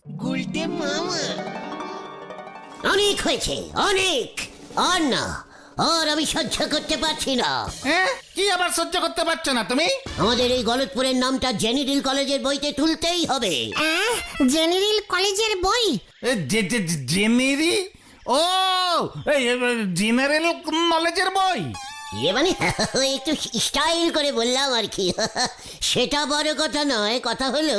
গুলটে মামা। অনেক হয়েছে, অনেক। আর না, আর আমি সহ্য করতে পারছি না। হ্যাঁ, কি আবার সহ্য করতে পারছো না তুমি? আমাদের এই গলতপুরের নামটা জেনিডিল কলেজের বইতে তুলতেই হবে। জেনারেল কলেজের বই? জেনেরি? ও, এই জেনারেল নলেজের বই। মানে একটু স্টাইল করে বললাম আর কি। সেটা বড় কথা নয়, কথা হলো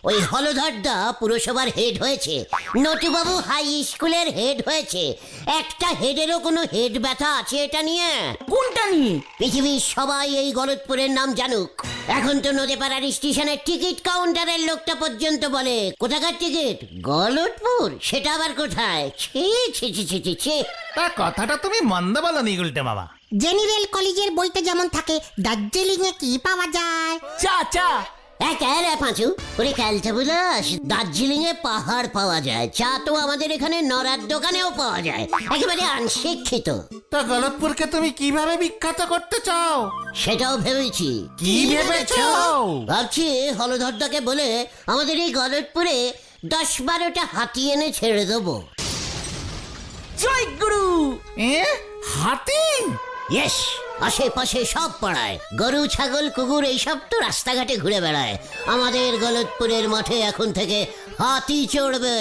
ওই হলধরদা পুরসভার হেড হয়েছে, নটুবাবু হাই স্কুলের হেড হয়েছে। একটা হেডেরও কোনো হেড ব্যথা আছে এটা নিয়ে? কোনটা নিয়ে? পৃথিবীর সবাই এই গলতপুরের নাম জানুক। এখন তো নদীপাড়ার স্টেশনের টিকিট কাউন্টারের লোকটা পর্যন্ত বলে কোথাকার টিকিট, গলতপুর। সেটা আবার কোথায়? ছি ছি ছি ছি ছি ছি। তা কথাটা তুমি মন্দ বলনি গুলটে মামা। জেনারেল কলেজের বইতে যেমন থাকে, দার্জিলিং এ কি পাওয়া যায়? চা চা। পাঁচু, ওরে ক্যালটা বুলাস, দার্জিলিং এ পাহাড় পাওয়া যায়, চা তো আমাদের এখানে নড়ার দোকানেও পাওয়া যায়, একেবারে অনশিক্ষিত। তা গলতপুরকে তুমি কিভাবে বিখ্যাত করতে চাও? সেটাও ভেবেছি। কি ভেবেছো? ভাবছি হলধরদাকে বলে আমাদের এই গলতপুরে 10-12টা হাতি এনে ছেড়ে দেবো। জয় গুরু। হাতি? ইয়েস, আশেপাশে সব পাড়ায় গরু ছাগল কুকুর এইসব তো রাস্তাঘাটে ঘুরে বেড়ায়। আমাদের গলতপুরের মাঠে এখন থেকে হাতি চড়বে।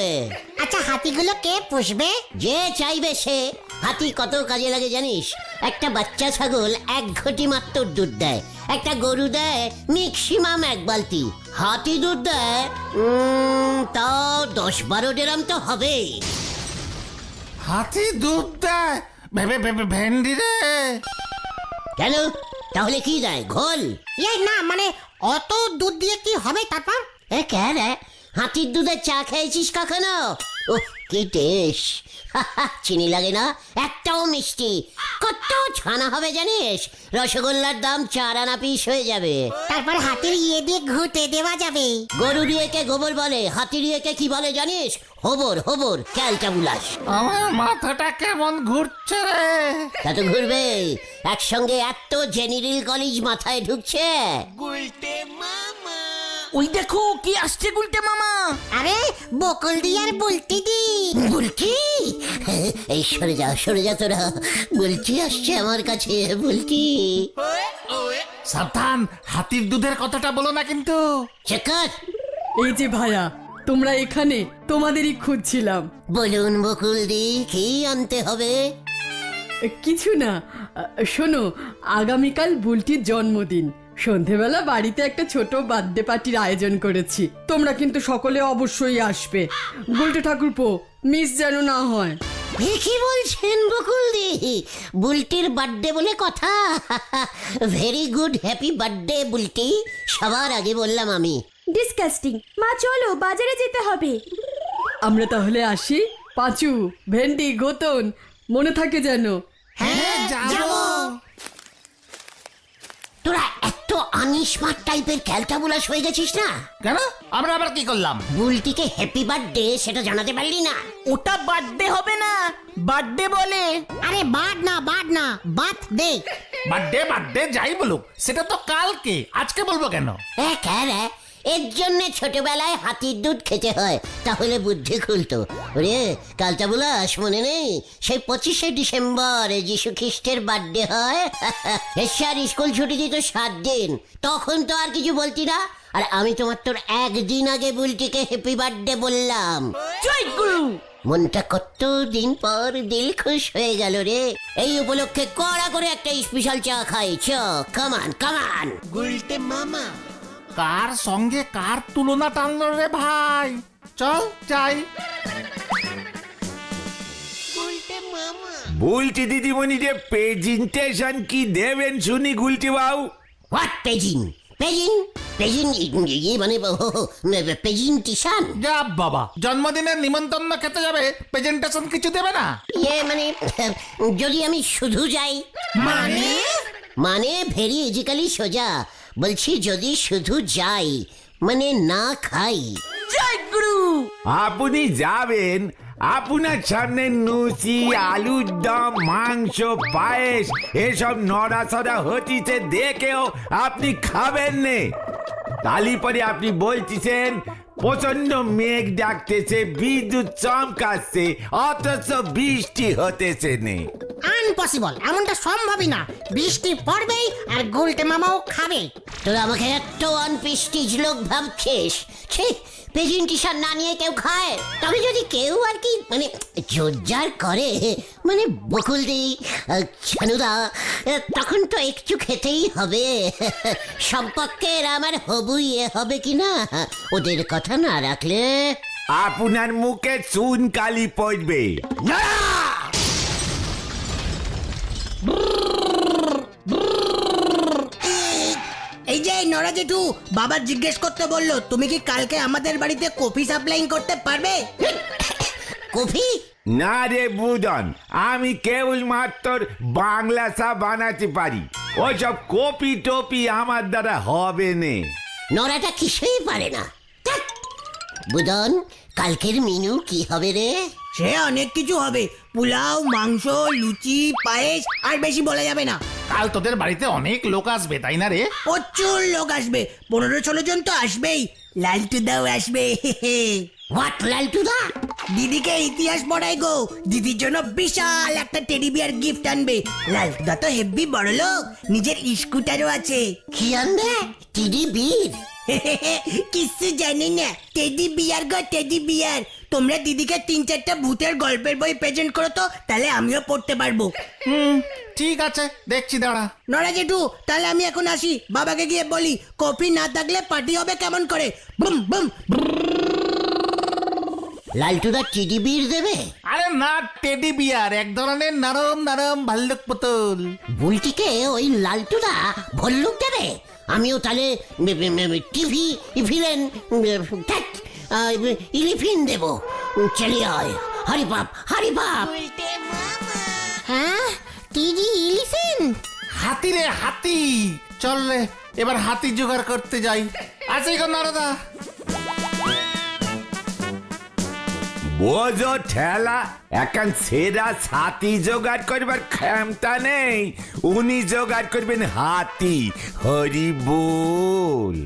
আচ্ছা, হাতিগুলো কে পুষবে? যে চাইবে সে। হাতি কত কাজে লাগে জানিস? একটা বাচ্চা ছাগল 1 ঘটি মাত্র দুধ দেয়, একটা গরু দেয় ম্যাক্সিমাম 1 বালতি, হাতি দুধ দেয় তাও 10-12 ড্রাম তো হবেই। হাতি দুধ দেয়? ভেন্ডি রে। কেন, তাহলে কি দেয়? ঘোল? এই না, মানে অত দুধ দিয়ে কি হবে তারপর? কেন হাতির দুধের চা খেয়েছিস কখনো? ও কি টেস্ট! চিনি লাগে না, একটাও মিষ্টি। কত ছানা হবে জানিস? রসগোল্লার দাম 4 আনা পিস হয়ে যাবে। তারপর হাতির ইয়ে দিয়ে ঘুঁটে দেওয়া যাবে। গরু রিয়েকে গোবর বলে, হাতি রিয়েকে কি বলে জানিস? হোবর, হোবর, ক্যালটা বুলাস। আমার মাথাটা কেমন ঘুরছে রে। তা তো ঘুরবে, একসঙ্গে এত জেনারেল কলেজ মাথায় ঢুকছে। গুলটে মামা। ওই দেখো কি আসছে গুলটে মামা। আরে বকুল দি আর বুলটি দি। বুলটি? এই সরে যা তোরা, বুলটি আসছে আমার কাছে, বুলটি। সাবধান, হাতির দুধের কথাটা বলো না কিন্তু। চেকার, এই যে ভাইয়া, তোমরা এখানে, তোমাদেরই খুঁজছিলাম। বলুন বকুলদি, কি আনতে হবে? কিছু না, শোনো, আগামীকাল বুলটির জন্মদিন। সন্ধেবেলা বাড়িতে একটা ছোট বার্থডে পার্টির আয়োজন করেছি, তোমরা কিন্তু সকলে অবশ্যই আসবে। বুলটি ঠাকুরপো, মিস যেন না হয়। কি বলছেন বকুলদি? বুলটির বার্থডে বলে কথা? Very good, happy birthday Bulti. সবার আগে বললাম আমি। ডিসকাস্টিং। মা চলো, বাজারে যেতে হবে। আমরা তাহলে আসি। পাঁচু, ভেন্ডি, গোতন, মনে থাকে যেন। হ্যাঁ, যাবো। তোরা এত আনস্মার্ট টাইপের ক্যালটা বুলাস হয়ে গেছিস না? কেন, আমরা আবার কি করলাম? বুলটিকে হ্যাপি বার্থডে সেটা জানাতে পারলি না? ওটা বার্থডে হবে না, বার্থডে বলে। আরে বাদ না, বাদ দে। বার্থডে যাই বলুক, সেটা তো কালকে, আজকে বলবো কেন? এর জন্য ছোটবেলায় হাতির দুধ খেতে হয়, তাহলে বুদ্ধি খুলতো। ওরে কালটা বুলাস, মনে নেই? সেই 25শে ডিসেম্বর যিশু খ্রিস্টের বার্থডে হয়। স্যার স্কুল ছুটি দিত 7 দিন, তখন তো আর কিছু বলতি না। আর আমি তো মাত্র 1 দিন আগে বুলটিকে হ্যাপি বার্থডে বললাম। জয় গুরু। মনটা কত দিন পর দিল খুশ হয়ে গেল রে। এই উপলক্ষে কড়া করে একটা স্পেশাল চা খাই। চ, কামান কামান। গুলটে মামা। কার সঙ্গে কার তুলনা টানলো রে ভাই? চল যাই। গুলটে মামা। বলছি দিদিমণি যে প্রেজেন্টেশন কি দেবেন শুনি গুলটি বাবু? What paging? মানে প্রেজেন্টেশন? যা বাবা, জন্মদিনের নিমন্ত্রণ খেতে যাবে, প্রেজেন্টেশন কিছু দেবে না? মানে যদি আমি শুধু যাই? মানে ভেরি ইজিক্যালি সোজা বলছি, যদি শুধু যাই মানে না খাই। জয় গুরু। আপনি যাবেন, আপনার সামনে লুচি, আলুর দম, মাংস, পায়েস এসব নড়াচড়া হতিছে দেখেও আপনি খাবেন নে। তালি পরে আপনি বলতেছেন প্রচন্ড মেঘ ডাকতেছে, বিদ্যুৎ চমকাচ্ছে, অথচ বৃষ্টি হতেছে নে। আনপসিবল, এমনটা সম্ভবই না। বৃষ্টি পড়বেই আর গুলটে মামাও খাবে। তোরা আমাকে এত আনপিস্টিজ লোক ভাবছিস? ছি, প্রেজেন্টেশন না নিয়ে কেউ খায়? তবে যদি কেউ আর কি মানে জোরজার করে, মানে বকুলদি, ছানুদা, তখন তো একটু খেতেই হবে। সম্পর্কের আমার হবু ইয়ে হবে কিনা, ওদের কথা না রাখলে। আপনার মুখে চুন কালি পড়বে। এই যে নরা জেঠু, বাবা জিজ্ঞেস করতে বললো তুমি কি কালকে আমাদের বাড়িতে কফি সাপ্লাইং করতে পারবে? কফি? না রে বুদন, আমি কেবল মাত্র বাংলা চা বানাতে পারি, ওইসব কপি টপি আমার দ্বারা হবে নে। নরাটা কিছুই পারে না। ধ্যাৎ। বুদন, কালকের মেনু কি হবে রে? সে অনেক কিছু হবে, পোলাও, মাংস, লুচি, পায়েস, আর বেশি বলা যাবে না। কাল তোদের বাড়িতে অনেক লোক আসবে, তাই না রে? প্রচুর লোক আসবে, 15-16 জন তো আসবেই। লালটু দাও আসবে। হোয়াট লালটুদা? দিদিকে ইতিহাস পড়াই গো, দিদির জন্য বিশাল একটা টেডি বিয়ার গিফট আনবে। লালটুদা তো হেব্বি বড় লোক, নিজের স্কুটারও আছে। কি আনবে? টিডি বীর? কিচ্ছু জানি না, টেডি বিয়ার গো, টেডি বিয়ার। তোমরা দিদিকে 3-4টা ভূতের গল্পের বই প্রেজেন্ট করো তো, তাহলে আমিও পড়তে পারবো। ঠিক আছে, দেখছি দাঁড়া। নরা জেঠু, তাহলে আমি এখন আসি। বাবাকে গিয়ে বলি কফি না থাকলে পার্টি হবে কেমন করে। Boom boom. লালটুদা টিডি বীর দেবে? আরে না, টেডি বিয়ার, এক ধরনের নরম নরম ভাল্লুক পুতুল। বুলটিকে ওই লালটুদা ভল্লুক দেবে? আমিও তাহলে টিভি ইভিলেন ইলিফিন দেব। চলি আয়, হরি বাপ, হরি বাপ। হ্যাঁ, টিডি ইলিফেন? হাতি রে হাতি, চল রে এবার হাতি জোগাড় করতে যাই। আছে গো নারদা। বোঝো ঠেলা, এখন সেরা ছাতি জোগাড় করবার ক্ষমতা নেই, উনি জোগাড় করবেন হাতি। হরি বল।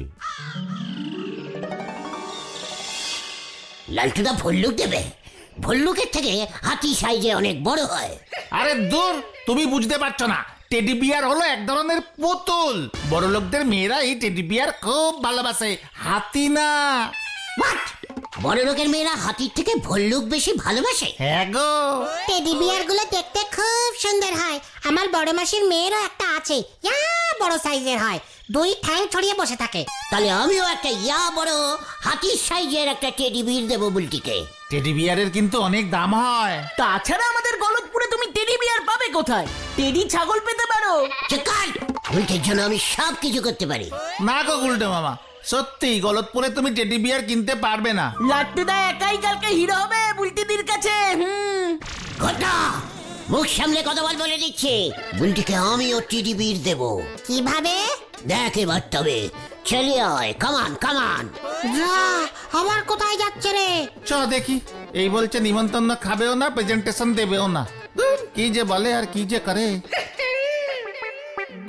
লালটুদা ভল্লুক দেবে? ভল্লুকের থেকে হাতি সাইজে অনেক বড় হয়। আরে দূর, তুমি বুঝতে পারছো না। টেডি বিয়ার হলো এক ধরনের পুতুল। বড় লোকদের মেয়েরা এই টেডি বিয়ার খুব ভালোবাসে, হাতি না। What? বড় লোকের মেয়েরা হাতির থেকে ভল্লুক বেশি ভালোবাসে? হ্যাঁ গো। টেডি বিয়ার গুলো দেখতে খুব সুন্দর হয়। আমার বড় মাসির মেয়েরও একটা আছে, ইয়া বড় সাইজের হয়, 2 ঠ্যাং ছড়িয়ে বসে থাকে। তাহলে আমিও একটা ইয়া বড় হাতির সাইজের একটা টেডি বীর দেবো বুলটিকে। টেডি বিয়ারের কিন্তু অনেক দাম হয়। তাছাড়া আমাদের গলতপুরে তুমি টেডি বিয়ার পাবে কোথায়? টেডি ছাগল পেতে পারো। চিকার, বুলটির জন্য আমি সব কিছু করতে পারি। না গো গুলটে মামা, সত্যি গলতপুরে তুমি টেডি বিয়ার কিনতে পারবে না। লাট্টুদা একাই কালকে হিরো হবে বুলটিদির কাছে। ঘটা, মুখ সামলে কথা বলে দিচ্ছে। বুলটিকে আমিও টেডি বীর দেবো। কিভাবে? দেখ এবার তবে। চলে আয়, কামান কামান। যা, আবার কোথায় যাচ্ছে রে? চ দেখি। এই বলছে নিমন্ত্রণ খাবেও না, প্রেজেন্টেশন দেবেও না। ধুর, কি যে বলে আর কি যে করে।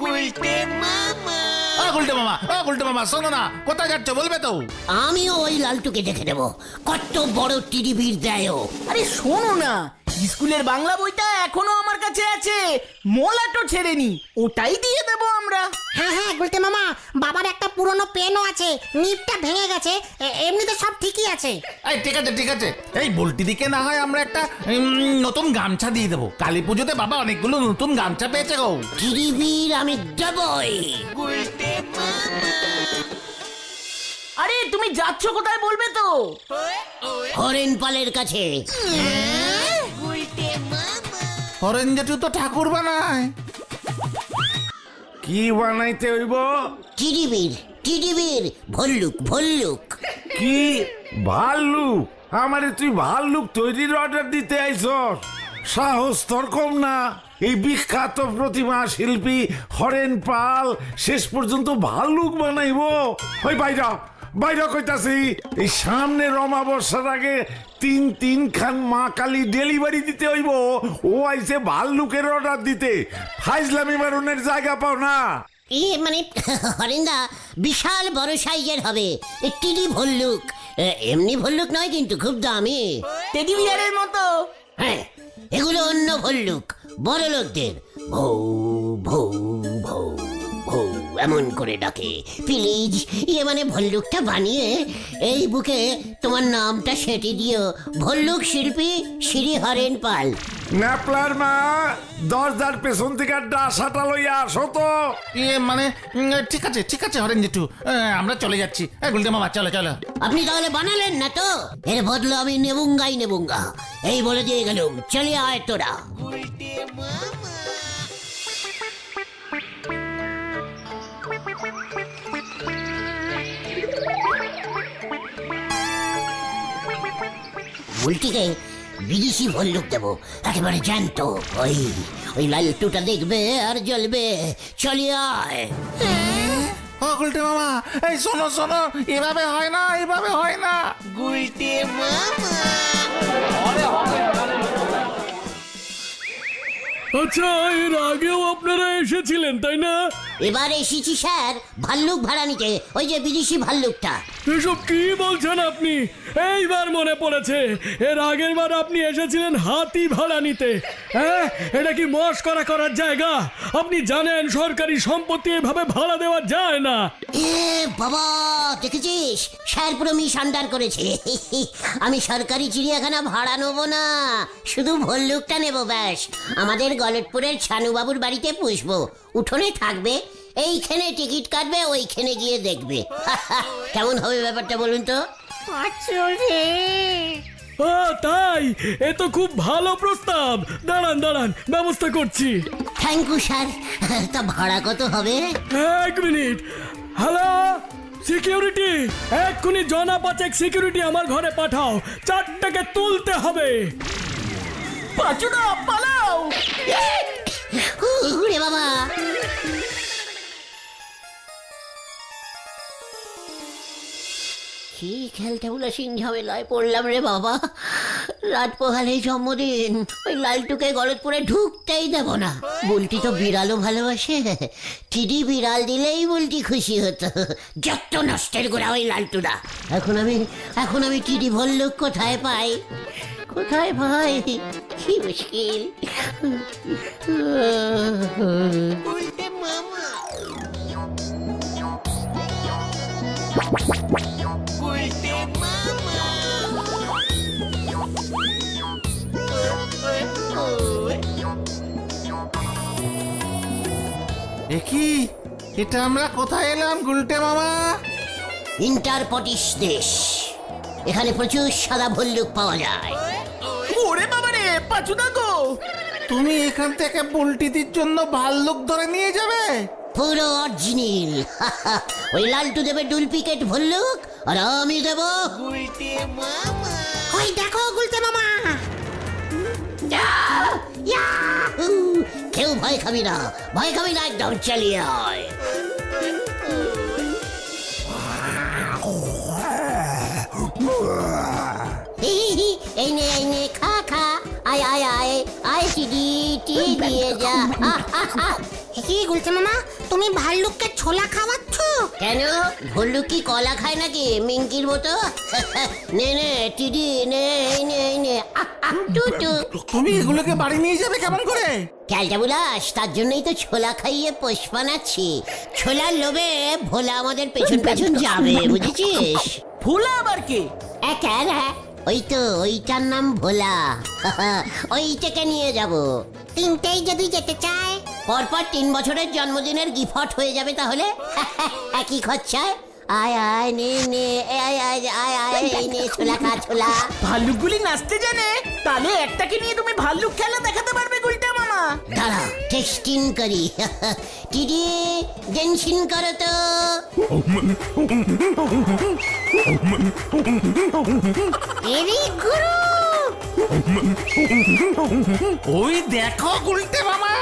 গুলটে মামা, গুলটে মামা, শোনো না, কোথায় যাচ্ছ বলবে তো? আমিও ওই লালটুকে দেখে দেবো কত বড় টেডি বীর দেয় ও। আরে শোনো না, স্কুলের বাংলা বইটা এখনো আমার কাছে আছে, মোলাটো ছেড়েনি, ওটাই দিয়ে দেবো আমরা। হ্যাঁ হ্যাঁ গুলটে মামা, বাবার একটা পুরনো পেনও আছে, নিপটা ভেঙে গেছে, এমনিতে সব ঠিকই আছে। এই ঠিক আছে ঠিক আছে, এই বলটি দিকে না হয় আমরা একটা নতুন গামছা দিয়ে দেবো। কালী পুজোতে বাবা অনেকগুলো নতুন গামছা পেয়েছে গো। টেডি বীর আমি দেবই। আরে তুমি যাচ্ছ কোথায় বলবে তো? হরেন পালের কাছে। হরেন জেঠু তো ঠাকুর বানায়। কি বানাইতে হইব? টেডি বীর, টেডি বীর, ভল্লুক ভল্লুক। কি ভাল্লুক? আমারে তুই ভাল্লুক তৈরির অর্ডার দিতে আইছস? সাহস তোর কম না? এই বিখ্যাত প্রতিমা শিল্পী হরেন পাল শেষ পর্যন্ত ভাল্লুক বানাইব? ওই বাইরা বাইরা কইতাছি, এই সামনে অমাবস্যার আগে 3 খান মা কালী ডেলিভারি দিতে হইব। ও আইছে ভাল্লুকের অর্ডার দিতে। ফাইজলামি মারুনের জায়গা পাও না। মানে হরেন্দা বিশাল বড় সাইজের হবে, টিডি ভল্লুক। এমনি ভল্লুক নয় কিন্তু, খুব দামি। টেডি বিয়ারের মতো। হ্যাঁ, এগুলো অন্য ভল্লুক, বড় লোকদের। ভৌ ভৌ ভৌ ভৌ এমন করে ডাকে। প্লিজ মানে ভল্লুকটা বানিয়ে এই বুকে তোমার নামটা সেটি দিও, ভল্লুক শিল্পী শ্রী হরেন পাল। ন্যাপলার মা, দরজার পেছন থেকে ডাসাটা লইয়া আসো তো। মানে ঠিক আছে হরেন জেঠু, আমরা চলে যাচ্ছি। গুলটে মামা চলো চলো। আপনি তাহলে বানালেন না তো? এর বদলে আমি নেবুঙ্গা, এই বলে দিয়ে গেলুম। চলে আয় তোরা। বুলটিকে বিদেশি ভল্লুক দেবো, একেবারে জ্যান্ত। ওই লালটুটা দেখবে আর জ্বলবে। চলে আয়। ও গুলটে মামা, এই শোনো শোনো, এভাবে হয় না। আচ্ছা, এর আগেও আপনারা এসেছিলেন তাই না? এবার এসেছি স্যার ভাল্লুক ভাড়া নিতে, ওই যে বিদেশি ভাল্লুকটা। এসব কি বলছেন আপনি? এইবার মনে পড়েছে, এর আগের বার আপনি এসেছিলেন হাতি ভাড়া নিতে। হ্যাঁ, এটা কি মস্করা করার জায়গা? আপনি জানেন সরকারি সম্পত্তি এভাবে ভাড়া দেওয়া যায় না। এ বাবা, দেখেছিস স্যার পুরো মিশান্ডার করেছে। আমি সরকারি চিড়িয়াখানা ভাড়া নেবো না, শুধু ভল্লুকটা নেবো ব্যাস। আমাদের গলতপুরের ছানুবাবুর বাড়িতে পুষবো, উঠোনে থাকবে, এইখানে টিকিট কাটবে, ওইখানে গিয়ে দেখবে। কেমন হবে ব্যাপারটা বলুন তো? তাই? এ তো খুব ভালো প্রস্তাব। দাঁড়ান, ব্যবস্থা করছি। Thank you sir. তা ভাড়া কত হবে? 1 মিনিট। হ্যালো সিকিউরিটি, এক্ষুনি জনা 5 সিকিউরিটি আমার ঘরে পাঠাও। 4টাকে তুলতে হবে। পাচুদা পালাও। ওরে বাবা, কি খেলতে বলে ঝামেলায় পড়লাম রে বাবা। রাত পোহালে জন্মদিন, ওই লালটুকে গলতপুরে ঢুকতেই দেব না। বুলটি তো বিড়ালও ভালোবাসে, টিডি বিড়াল দিলেই বুলটি খুশি হতো। যত নষ্টের গোড়া ওই লালটুরা। এখন আমি টিডি ভল্লুক কোথায় পাই? কি মুশকিল। কি এটা আমরা কোথায় এলাম গুলটে মামা? ইন্টারপটিস দেশ, এখানে প্রচুর সাদা ভল্লুক পাওয়া যায়। ওরে বাবা রে, পাচুদা গো, তুমি এখান থেকে বুলটিদির জন্য ভাল্লুক ধরে নিয়ে যাবে? পুরো অরিজিনাল। ওই লালটু দেবে ডুপ্লিকেট ভল্লুক, আর আমি দেব ওই দেখো গুলতে মামা। কেউ ভয় খাবি না, একদম চালিয়ে আয়। এই নে খা, আয় টিডি দিয়ে যা। কি গুলতে মামা, তুমি ভাল্লুককে ছোলা খাওয়াচ্ছ? কেন, ভল্লুক কি কলা খায় নাকি মিঙ্কির মতো? নে টিডি, নে। তুমি এগুলোকে বাড়ি নিয়ে যাবে কেমন করে? ক্যালটা বুলাস, তার জন্যই তো ছোলা খাইয়ে পোষ বানাচ্ছি। ছোলার লোভে ভোলা আমাদের পেছন যাবে, বুঝেছিস? ভোলা আবার কে? ওই তো, ওইটার নাম ভোলা। ওইটাকে নিয়ে যাব। তিনটেই যদি যেতে চায়? পরপর 3 বছরের জন্মদিনের গিফট হয়ে যাবে তাহলে। একই খরচায়। আয় নে, এই নে ছোলা খা, ছোলা। ভাল্লুকগুলি নাচতে জানে, তাহলে একটাকে নিয়ে তুমি ভাল্লুক খেলা দেখাতে পারবে গুলটা মামা। দাঁড়া, টেস্টিং করি। টিডি জেনশিন করো তো। এরি গুরু, ওই দেখো গুলটে মামা,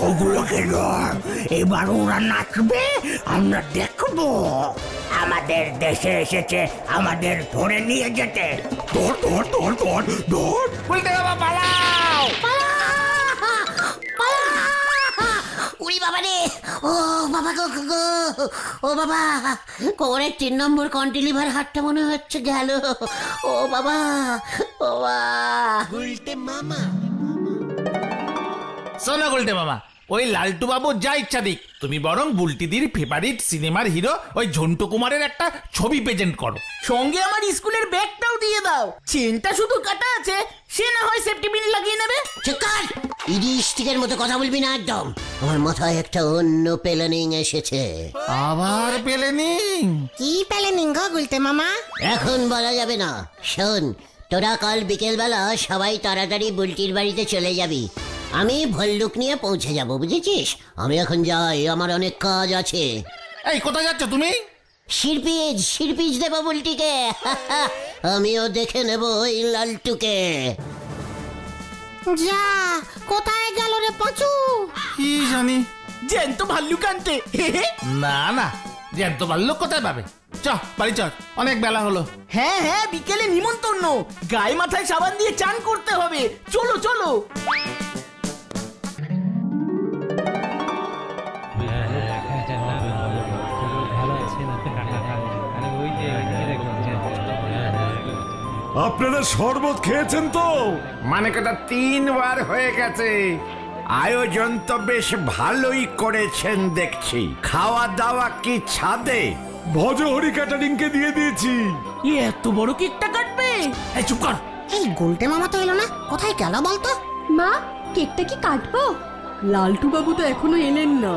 ওগুলোকে নয়, এবার ওরা নাচবে, আমরা দেখবো। আমাদের দেশে এসেছে আমাদের ধরে নিয়ে যেতে। ধর। গুলটে মামা পালাও। বাবা রে, ও বাবা গো গো গো, ও বাবা, কোমরের 3 নম্বর কন্টিলিভার হাটটা মনে হচ্ছে গেল। ও বাবা, ও বাবা। শোনো গুলটে মামা, ওই লালটু বাবু যা ইচ্ছা দিক, তুমি বরং বুলটিদির ফেভারিট সিনেমার হিরো ওই ঝন্টু কুমারের একটা ছবি প্রেজেন্ট করো। সঙ্গে আমার স্কুলের ব্যাগটাও দিয়ে দাও। চেনটা শুধু কাটা আছে, সে না হয় সেফটি পিন লাগিয়ে নেবে। চিকার, ইডিস্টিকের মতো কথা বলবি না একদম। আমার মাথায় একটা অন্য প্ল্যানিং এসেছে। আবার প্লেনিং? কি প্ল্যানিং গো গুলতে মামা? এখন বলা যাবে না। শোন, তোরা কাল বিকেলবেলা সবাই তাড়াতাড়ি বুলটির বাড়িতে চলে যাবি। আমি ভল্লুক নিয়ে পৌঁছে যাব, বুঝেছিস? আমি এখন যাই, আমার অনেক কাজ আছে। এই কোথায় যাচ্ছ তুমি? শিরপিজ দেবো বুলটিকে। আমিও দেখে নেব ওই লালটুকে। যা, কোথায় গেল রে পাঁচু? কি জানি। জ্যান্ত ভাল্লুক আনতে। না না, জ্যান্ত ভাল্লুক কোথায় পাবে? চ বাড়ি চ, অনেক বেলা হলো। হ্যাঁ হ্যাঁ, বিকেলে নিমন্ত্রণ, গায়ে মাথায় সাবান দিয়ে চান করতে হবে। চলো চলো। আপনারা শরবত খেয়েছেন তো? মানে কথা 3 বার হয়ে গেছে। আয়োজন তো বেশ ভালোই করেছেন দেখছি। খাওয়া দাওয়া কি ছাদে? ভজহরি ক্যাটারিং কে দিয়ে দিয়েছি। এত বড় কেকটা কাটবে? এই চুপ কর। এই গুলতে মামা তো এলো না, কোথায় গেল বলতো? মা, কেকটা কি কাটবো? লালটু বাবু তো এখনো এলেন না।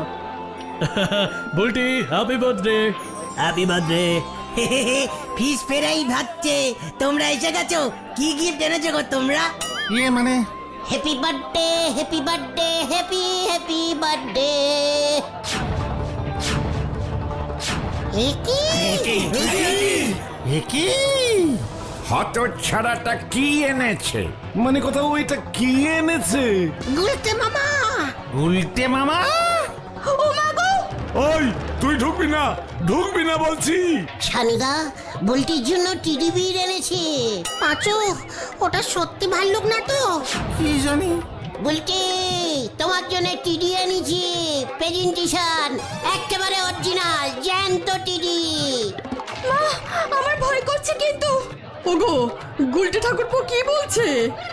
Bulti happy birthday. Happy birthday. Fish fry ভাবছে তোমরা এসে গেছো। কি গিফট এনেছো গো তোমরা? ইয়ে মানে happy birthday, happy birthday, happy happy birthday. কি হত ছাড়াটা কি এনেছে? মানে কথা ওইটা কি এনেছে? গুলতে মামা। গুলটে মামা? ও মা গো! ওই তুই ঢুকবি না, ঢুকবি না বলছি। ছানুদা, বুলটির জন্য টিডি এনেছি। পাঁচু, ওটা সত্যি ভাল্লুক না তো? কি জানি। বুলটি, তোমার জন্য টিডি এনেছি। প্রেজেন্টেশন একেবারে অরিজিনাল, জ্যান্ত টিডি। মা, আমার ভয় করছে কিন্তু। ওগো, গুলটে ঠাকুরপো কি বলছে?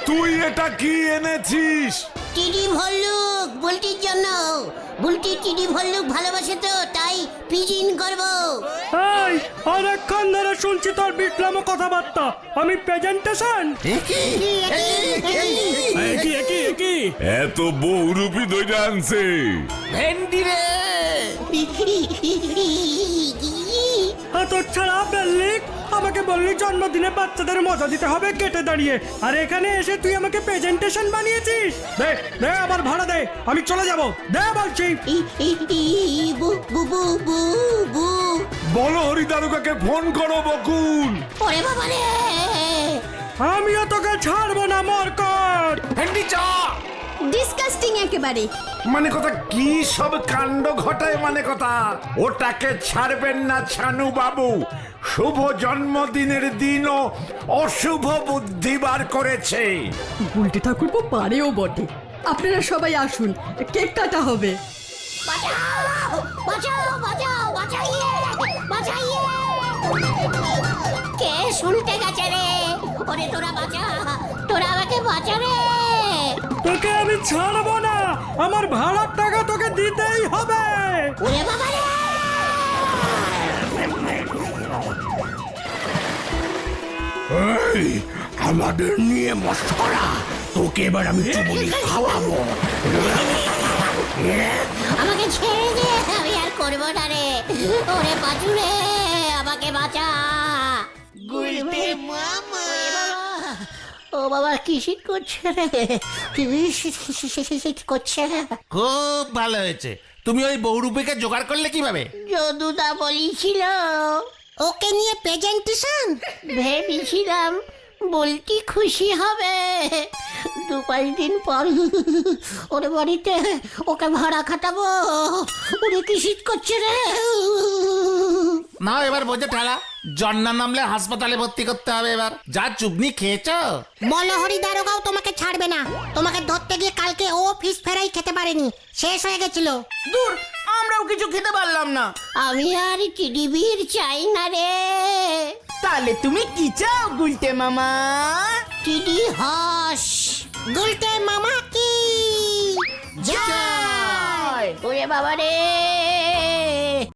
তুই এটা কি এনেছিস? টিডি ভল্লুক বুলটির জন্য। বুলটি টিডি ভল্লুক ভালোবাসে তো, তাই পিজিন করবো। এই, অনেকক্ষণ ধরে শুনছি তোর বিক্রম কথাবার্তা। আমি প্রেজেন্টেশন? কি এত বহুরূপী দইটা আনছে। ভেন্ডি রে। তোর ছাড়া বেল্লিক, আমাকে বললি জন্মদিনে বাচ্চাদের মজা দিতে হবে কেটে দাঁড়িয়ে, আর এখানে এসে তুই আমাকে প্রেজেন্টেশন বানিয়েছিস। দে দে, আবার ভাড়া দে, আমি চলে যাব। দে বলছি। বলো হরি দারুকাকে ফোন করো বকুল। ওরে বাবা রে, আমিও তোকে ছাড়বো না মরকট। ভেন্ডি চ। ডিসকাস্টিং একেবারে। মানে কথা কি সব কাণ্ড ঘটায়? মানে কথা ওটাকে ছাড়বেন না ছানু বাবু। শুভ জন্মদিনের দিনও অশুভ বুদ্ধি বার করেছে। গুলটে ঠাকুরপো পারেও বটে। আপনারা সবাই আসুন, কেক কাটা হবে। বাঁচাও বাঁচাও বাঁচাও, বাঁচাইয়ে বাঁচাইয়ে। কে শুনতে গেছে রে? ওরে তোরা বাঁচা, তোরা আমাকে বাঁচা রে। তোকে আমি ছাড়বো না, আমার ভাড়ার টাকা তোকে দিতেই হবে। ওরে বাবা রে, এই, আমাদের নিয়ে মশকরা, তোকে এবার আমি চুবুনি খাওয়াবো। আমাকে ছেড়ে দে, আমি আর করবো না রে। ওরে পাঁচু রে, আমাকে বাঁচা। ও বাবা, কি শীত করছে রে, কি শীত করছে। খুব ভালো হয়েছে। তুমি ওই বহুরূপীকে জোগাড় করলে কিভাবে? যদুদা বলেছিল। ওকে নিয়ে প্রেজেন্টেশন? ভেবেছিলাম বলটি খুশি হবে। 2-5 দিন পর ওরে বাড়িতে ওকে ভাড়া খাটাবো। ওরে কি শীত করছে রে। নাও এবার বোঝে ঠেলা, জ্বর না নামলে হাসপাতালে ভর্তি করতে হবে এবার। যা চুবনি খেয়েছো। মলহরি দারোগাও তোমাকে ছাড়বে না। তোমাকে ধরতে গিয়ে কালকে ও ফিস ফেরাই খেতে পারেনি, শেষ হয়ে গেছিল। দূর, আমরাও কিছু খেতে পারলাম না। আমি আর টিডিবির চাই না রে। তাহলে তুমি কি চাও গুলটে মামা? টিডি হাস। গুলটে মামা কি জয়। ওরে বাবা রে।